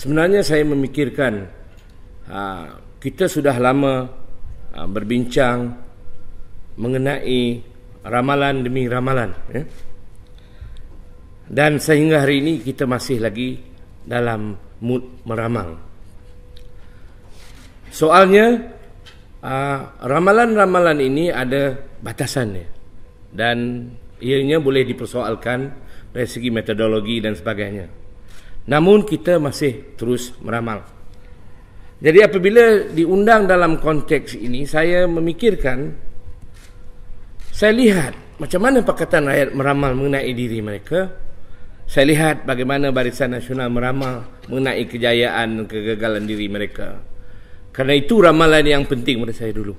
Sebenarnya saya memikirkan kita sudah lama berbincang mengenai ramalan demi ramalan, ya? Dan sehingga hari ini kita masih lagi dalam mood meramal. Soalnya ramalan-ramalan ini ada batasannya dan ianya boleh dipersoalkan dari segi metodologi dan sebagainya. Namun kita masih terus meramal. Jadi apabila diundang dalam konteks ini, saya memikirkan, saya lihat macam mana Pakatan Rakyat meramal mengenai diri mereka. Saya lihat bagaimana Barisan Nasional meramal mengenai kejayaan dan kegagalan diri mereka. Karena itu ramalan yang penting pada saya dulu.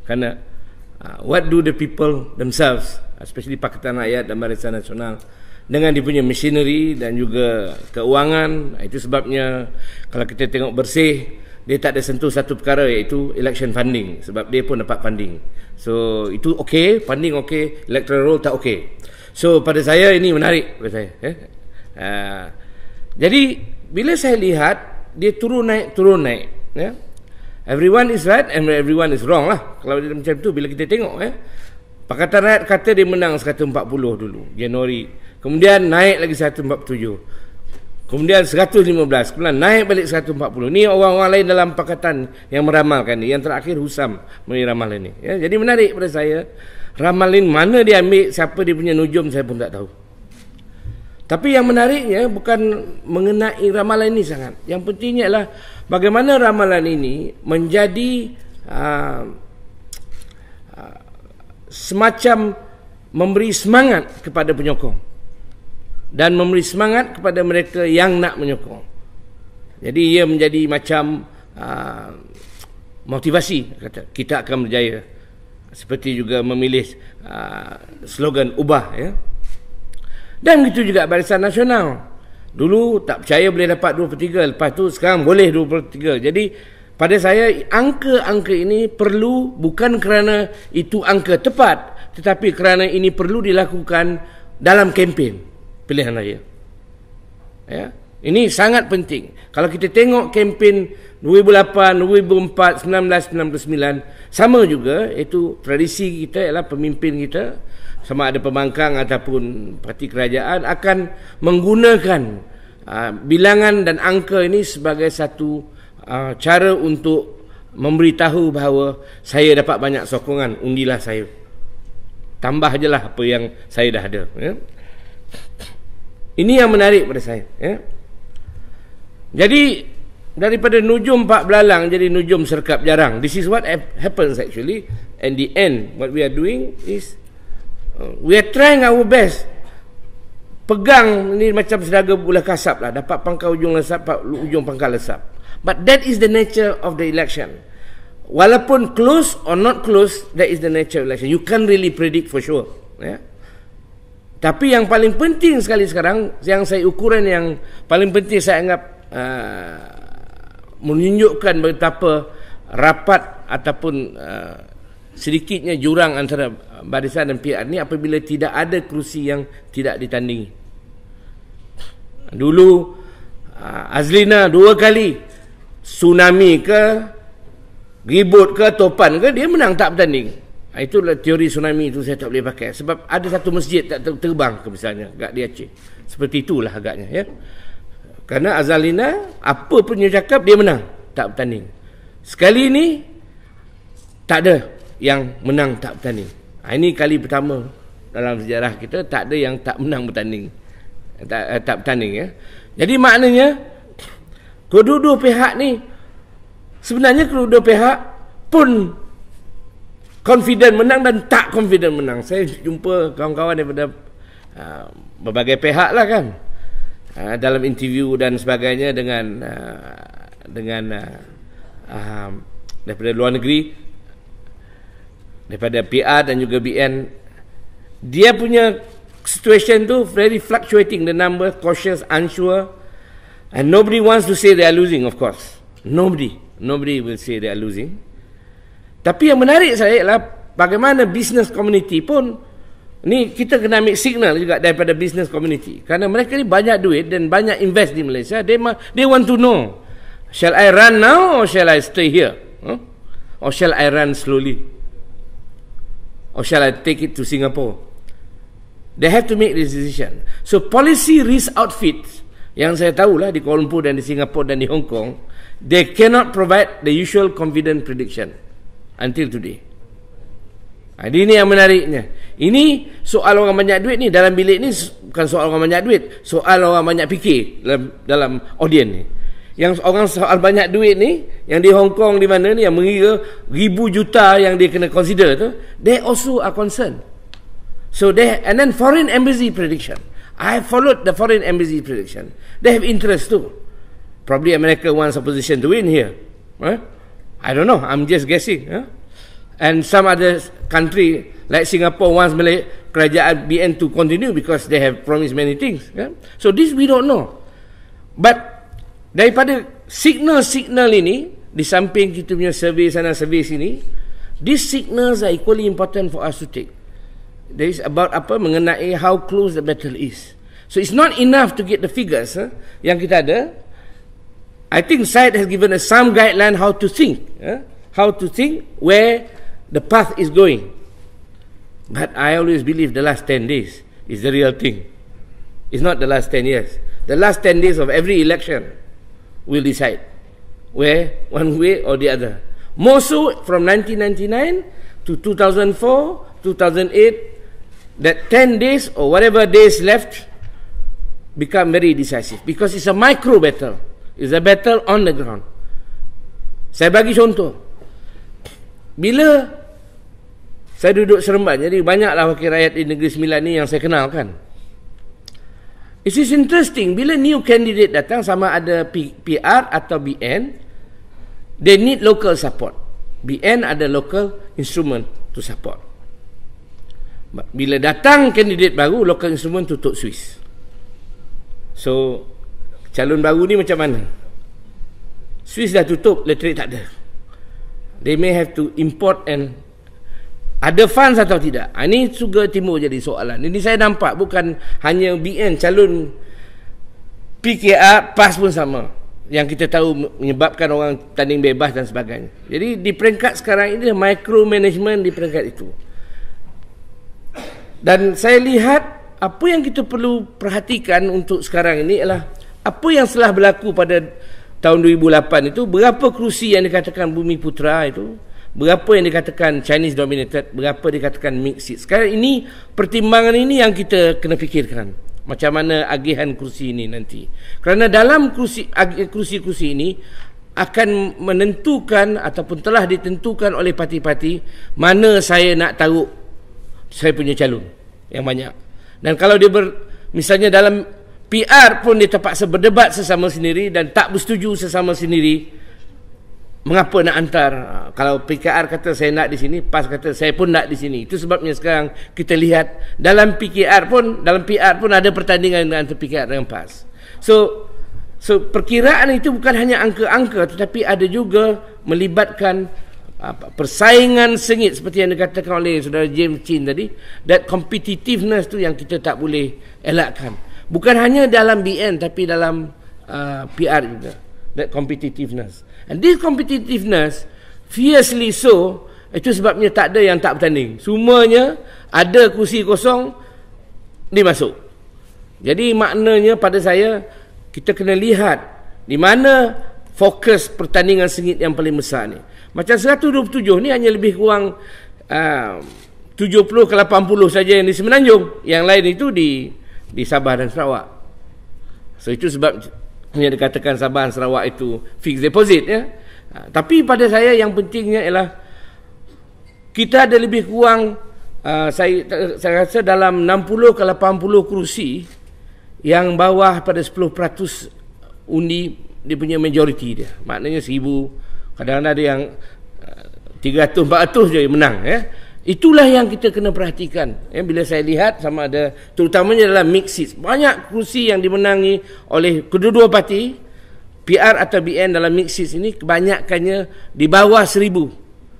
Karena what do the people themselves, especially Pakatan Rakyat dan Barisan Nasional, dengan dia punya machinery dan juga keuangan. Itu sebabnya kalau kita tengok bersih, dia tak ada sentuh satu perkara, iaitu election funding. Sebab dia pun dapat funding. So itu okey, funding okey, electoral roll tak okey. So pada saya ini menarik pada saya. Jadi bila saya lihat dia turun naik, ya. Everyone is right and everyone is wrong lah. Kalau dia macam tu bila kita tengok, ya. Pakatan Rakyat kata dia menang 140 dulu Januari. Kemudian naik lagi 147. Kemudian 115. Kemudian naik balik 140. Ni orang-orang lain dalam pakatan yang meramalkan ni. Yang terakhir Husam mengenai ramalan ni, ya. Jadi menarik pada saya, ramalan mana dia ambil, siapa dia punya nujum, saya pun tak tahu. Tapi yang menariknya bukan mengenai ramalan ini sangat. Yang pentingnya adalah bagaimana ramalan ini menjadi semacam memberi semangat kepada penyokong dan memberi semangat kepada mereka yang nak menyokong. Jadi ia menjadi macam motivasi, kata kita akan berjaya. Seperti juga memilih slogan ubah, ya. Dan begitu juga Barisan Nasional. Dulu tak percaya boleh dapat 2/3, lepas tu sekarang boleh 2/3. Jadi pada saya angka-angka ini perlu bukan kerana itu angka tepat, tetapi kerana ini perlu dilakukan dalam kempen pilihan raya. Ya, ini sangat penting. Kalau kita tengok kempen 2008, 2004, 1999, sama juga, itu tradisi kita ialah pemimpin kita, sama ada pembangkang ataupun parti kerajaan, akan menggunakan bilangan dan angka ini sebagai satu cara untuk memberitahu bahawa saya dapat banyak sokongan, undilah saya. Tambah je lah apa yang saya dah ada, ya. Ini yang menarik pada saya, ya. Jadi daripada nujum Pak Belalang jadi nujum serkap jarang. This is what happens actually. And the end, what we are doing is we are trying our best. Pegang ni macam sedaga bola kasap lah, dapat pangkal ujung lesap, ujung pangkal lesap. But that is the nature of the election. Walaupun close or not close, that is the nature of election. You can't really predict for sure, ya. Tapi yang paling penting sekali sekarang, yang saya ukuran yang paling penting saya anggap menunjukkan betapa rapat ataupun sedikitnya jurang antara barisan dan PR ni apabila tidak ada kerusi yang tidak ditandingi. Dulu Azlina 2 kali, tsunami ke, ribut ke, topan ke, dia menang tak bertanding. Itulah teori tsunami itu saya tak boleh pakai. Sebab ada satu masjid tak terbang ke misalnya kat di Aceh. Seperti itulah agaknya, ya. Kerana Azalina apa pun dia cakap dia menang, tak bertanding. Sekali ni tak ada yang menang tak bertanding. Ini kali pertama dalam sejarah kita tak ada yang tak menang bertanding. Tak bertanding, ya. Jadi maknanya kedua-dua pihak ni sebenarnya kedua-dua pihak pun confident menang dan tak confident menang. Saya jumpa kawan-kawan daripada berbagai pihak lah kan, dalam interview dan sebagainya dengan daripada luar negeri, daripada PR dan juga BN. Dia punya situation tu very fluctuating, the number, cautious, unsure, and nobody wants to say they are losing, of course. Nobody will say they are losing. Tapi yang menarik saya ialah bagaimana business community pun Ni kita kena ambil signal juga daripada business community. Kerana mereka ni banyak duit dan banyak invest di Malaysia. They want to know, shall I run now or shall I stay here? Or shall I run slowly? Or shall I take it to Singapore? They have to make this decision. So policy risk outfits yang saya tahulah di Kuala Lumpur dan di Singapore dan di Hong Kong, they cannot provide the usual confident prediction until today. Jadi ini yang menariknya. Ini soal orang banyak duit ni dalam bilik ni, bukan soal orang banyak duit, soal orang banyak fikir dalam audien ni. Yang orang soal banyak duit ni, yang di Hong Kong di mana ni, yang mengira ribu juta yang dia kena consider tu, they also are concerned. So and then foreign embassy prediction. I followed the foreign embassy prediction. They have interest too. Probably America wants a position to win here. I don't know. I'm just guessing. And some other country like Singapore wants kerajaan BN to continue because they have promised many things. So this we don't know. But daripada signal-signal ini, di samping kita punya survey sana survey sini, these signals are equally important for us to take. There is about mengenai how close the battle is. So it's not enough to get the figures yang kita ada. I think SIDE has given us some guideline how to think. How to think where the path is going. But I always believe the last 10 days is the real thing. It's not the last 10 years. The last 10 days of every election will decide where, one way or the other. More so from 1999 to 2004, 2008, that 10 days or whatever days left become very decisive. Because it's a micro battle. It's a battle on the ground. Saya bagi contoh. Bila saya duduk Seremban, jadi banyaklah wakil rakyat di Negeri Sembilan ni yang saya kenal kan. It is interesting, bila new candidate datang, sama ada PR atau BN, they need local support. BN ada local instrument to support. Bila datang candidate baru, local instrument tutup Swiss. So calon baru ni macam mana? Swiss dah tutup, elektrik tak ada. They may have to import and ada funds atau tidak. Ini juga timbul jadi soalan. Ini saya nampak bukan hanya BN, calon PKR, PAS pun sama. Yang kita tahu menyebabkan orang tanding bebas dan sebagainya. Jadi di peringkat sekarang ini, micromanagement di peringkat itu. Dan saya lihat apa yang kita perlu perhatikan untuk sekarang ini ialah apa yang telah berlaku pada tahun 2008 itu, berapa kerusi yang dikatakan Bumi Putra itu, berapa yang dikatakan Chinese dominated, berapa dikatakan mixed seat. Sekarang ini, pertimbangan ini yang kita kena fikirkan. Macam mana agihan kursi ini nanti. Kerana dalam kursi-kursi ini akan menentukan ataupun telah ditentukan oleh parti-parti mana saya nak taruh saya punya calon yang banyak. Dan kalau dia misalnya dalam PR pun dia terpaksa berdebat sesama sendiri dan tak bersetuju sesama sendiri, mengapa nak hantar? Kalau PKR kata saya nak di sini, PAS kata saya pun nak di sini. Itu sebabnya sekarang kita lihat dalam PR pun ada pertandingan antara PKR dengan PAS. So perkiraan itu bukan hanya angka-angka, tetapi ada juga melibatkan persaingan sengit seperti yang dikatakan oleh saudara James Chin tadi. That competitiveness tu yang kita tak boleh elakkan. Bukan hanya dalam BN tapi dalam PR juga. That competitiveness. And this competitiveness fiercely so, itu sebabnya tak ada yang tak bertanding. Semuanya ada kursi kosong dimasuk. Jadi maknanya pada saya kita kena lihat di mana fokus pertandingan sengit yang paling besar ni. Macam 127 ni hanya lebih kurang 70 ke 80 saja yang di Semenanjung. Yang lain itu di Sabah dan Sarawak. So itu sebab yang dikatakan Sabah dan Sarawak itu fixed deposit ya. Tapi pada saya yang pentingnya ialah kita ada lebih kurang saya rasa dalam 60 ke 80 kerusi yang bawah pada 10% undi dia punya majority dia. Maknanya 1000, kadang-kadang ada yang 300-400 je menang ya. Itulah yang kita kena perhatikan ya, bila saya lihat sama ada terutamanya dalam mixed seats. Banyak kursi yang dimenangi oleh kedua-dua parti, PR atau BN dalam mixed seats ini kebanyakannya di bawah 1000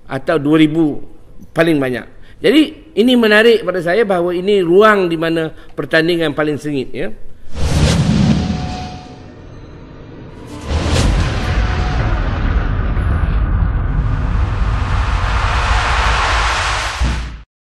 atau 2000 paling banyak. Jadi ini menarik pada saya bahawa ini ruang di mana pertandingan paling sengit, ya.